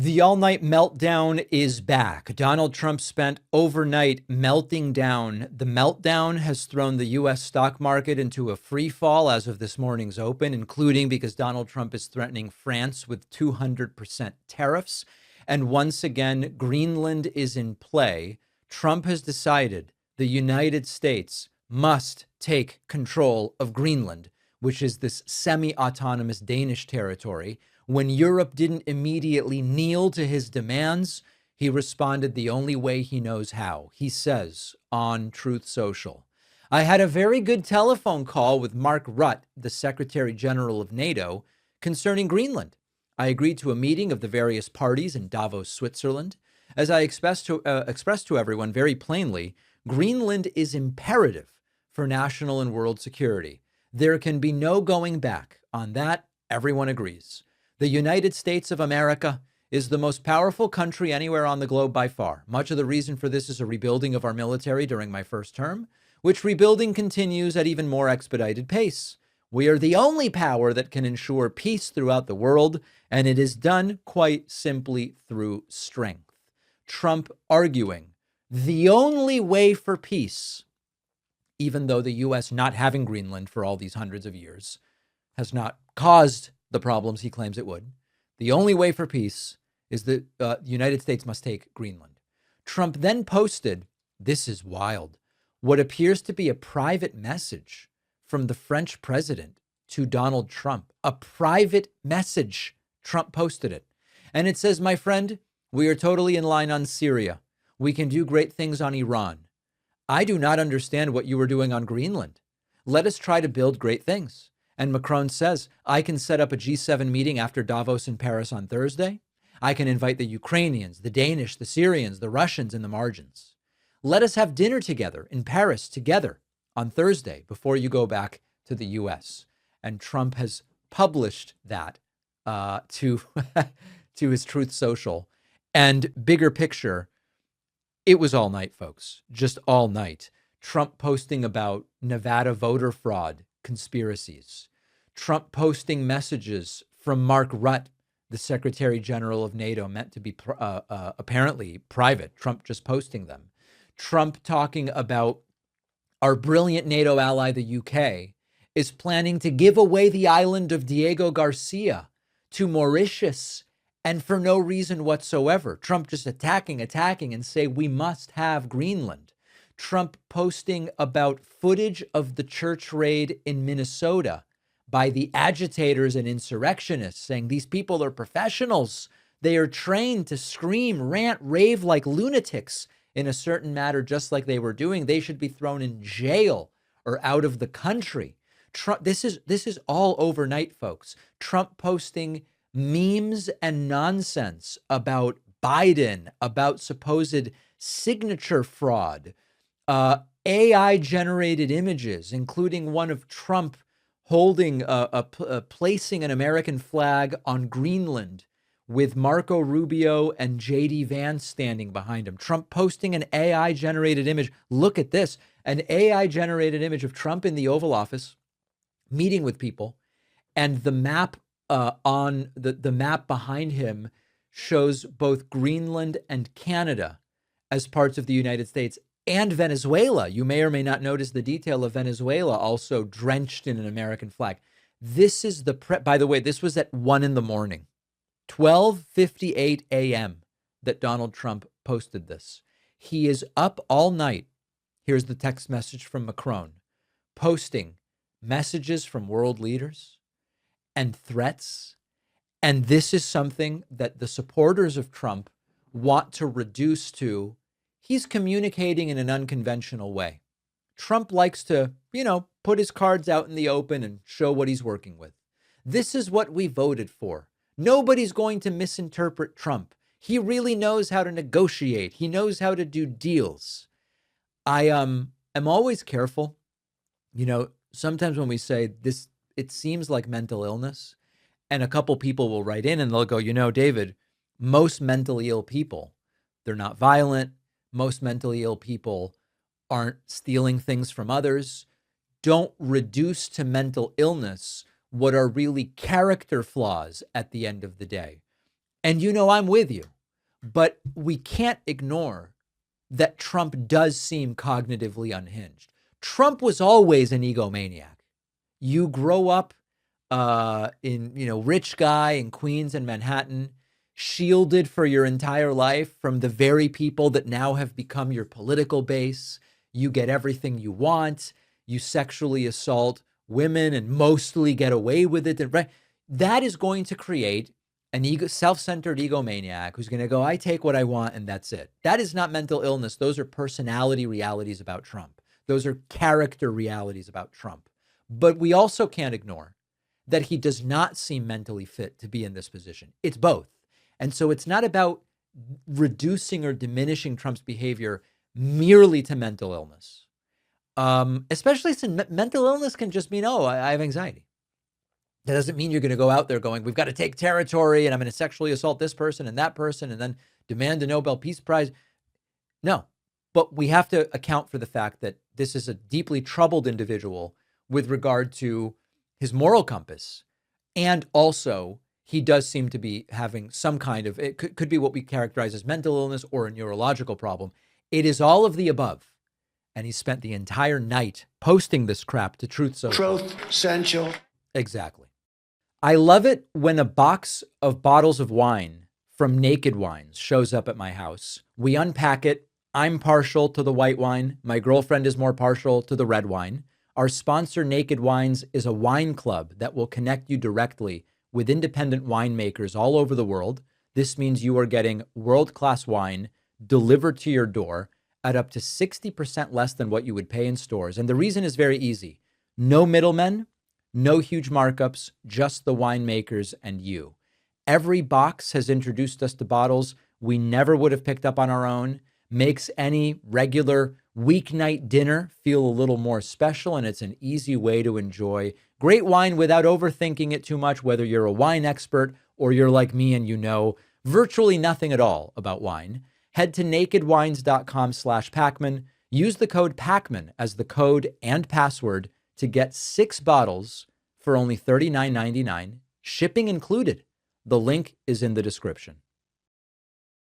The all-night meltdown is back. Donald Trump spent overnight melting down. The meltdown has thrown the U.S. stock market into a free fall as of this morning's open, including because Donald Trump is threatening France with 200% tariffs. And once again, Greenland is in play. Trump has decided the United States must take control of Greenland, which is this semi-autonomous Danish territory. When Europe didn't immediately kneel to his demands, he responded the only way he knows how. He says on Truth Social, I had a very good telephone call with Mark Rutte, the Secretary General of NATO, concerning Greenland. I agreed to a meeting of the various parties in Davos, Switzerland. As I expressed to everyone very plainly, Greenland is imperative for national and world security. There can be no going back. On that, everyone agrees. The United States of America is the most powerful country anywhere on the globe by far. Much of the reason for this is a rebuilding of our military during my first term, which rebuilding continues at even more expedited pace. We are the only power that can ensure peace throughout the world, and it is done quite simply through strength. Trump arguing the only way for peace, even though the U.S. not having Greenland for all these hundreds of years has not caused the problems he claims it would. The only way for peace is that the United States must take Greenland. Trump then posted, this is wild, what appears to be a private message from the French president to Donald Trump. A private message. Trump posted it. And it says, my friend, we are totally in line on Syria. We can do great things on Iran. I do not understand what you are doing on Greenland. Let us try to build great things. And Macron says, I can set up a G7 meeting after Davos in Paris on Thursday. I can invite the Ukrainians, the Danish, the Syrians, the Russians in the margins. Let us have dinner together in Paris together on Thursday before you go back to the US. And Trump has published that to his Truth Social. And bigger picture, it was all night, folks, just all night. Trump posting about Nevada voter fraud conspiracies. Trump posting messages from Mark Rutte, the Secretary General of NATO, meant to be apparently private. Trump just posting them. Trump talking about our brilliant NATO ally, the UK, is planning to give away the island of Diego Garcia to Mauritius, and for no reason whatsoever. Trump just attacking and say we must have Greenland. Trump posting about footage of the church raid in Minnesota by the agitators and insurrectionists, saying these people are professionals. They are trained to scream, rant, rave like lunatics in a certain matter, just like they were doing. They should be thrown in jail or out of the country. Trump, this is all overnight, folks. Trump posting memes and nonsense about Biden, about supposed signature fraud, AI generated images, including one of Trump holding placing an American flag on Greenland with Marco Rubio and JD Vance standing behind him. Trump posting an AI generated image. Look at this, an AI generated image of Trump in the Oval Office meeting with people, and the map on the map behind him shows both Greenland and Canada as parts of the United States, and Venezuela. You may or may not notice the detail of Venezuela also drenched in an American flag. This is by the way, this was at 1 a.m, 12:58 a.m. that Donald Trump posted this. He is up all night. Here's the text message from Macron, posting messages from world leaders and threats. And this is something that the supporters of Trump want to reduce to, he's communicating in an unconventional way. Trump likes to, put his cards out in the open and show what he's working with. This is what we voted for. Nobody's going to misinterpret Trump. He really knows how to negotiate. He knows how to do deals. I am always careful. Sometimes when we say this, it seems like mental illness, and a couple people will write in and they'll go, David, most mentally ill people, they're not violent. Most mentally ill people aren't stealing things from others. Don't reduce to mental illness what are really character flaws at the end of the day. And I'm with you. But we can't ignore that Trump does seem cognitively unhinged. Trump was always an egomaniac. You grow up in, rich guy in Queens and Manhattan, shielded for your entire life from the very people that now have become your political base. You get everything you want. You sexually assault women and mostly get away with it. That is going to create an self-centered egomaniac who's going to go, I take what I want and that's it. That is not mental illness. Those are personality realities about Trump. Those are character realities about Trump. But we also can't ignore that he does not seem mentally fit to be in this position. It's both. And so it's not about reducing or diminishing Trump's behavior merely to mental illness. Especially since mental illness can just mean, I have anxiety. That doesn't mean you're going to go out there going, we've got to take territory and I'm going to sexually assault this person and that person and then demand a Nobel Peace Prize. No, but we have to account for the fact that this is a deeply troubled individual with regard to his moral compass. And also, he does seem to be having some kind of, it could be what we characterize as mental illness or a neurological problem. It is all of the above. And he spent the entire night posting this crap to Truth Social. Truth Central. Exactly. I love it when a box of bottles of wine from Naked Wines shows up at my house. We unpack it. I'm partial to the white wine. My girlfriend is more partial to the red wine. Our sponsor, Naked Wines, is a wine club that will connect you directly with independent winemakers all over the world. This means you are getting world-class wine delivered to your door at up to 60% less than what you would pay in stores. And the reason is very easy. No middlemen, no huge markups, just the winemakers and you. Every box has introduced us to bottles we never would have picked up on our own, makes any regular weeknight dinner feel a little more special, and it's an easy way to enjoy great wine without overthinking it too much, whether you're a wine expert or you're like me and you know virtually nothing at all about wine. Head to nakedwines.com/Pakman. Use the code Pakman as the code and password to get 6 bottles for only $39.99, shipping included. The link is in the description.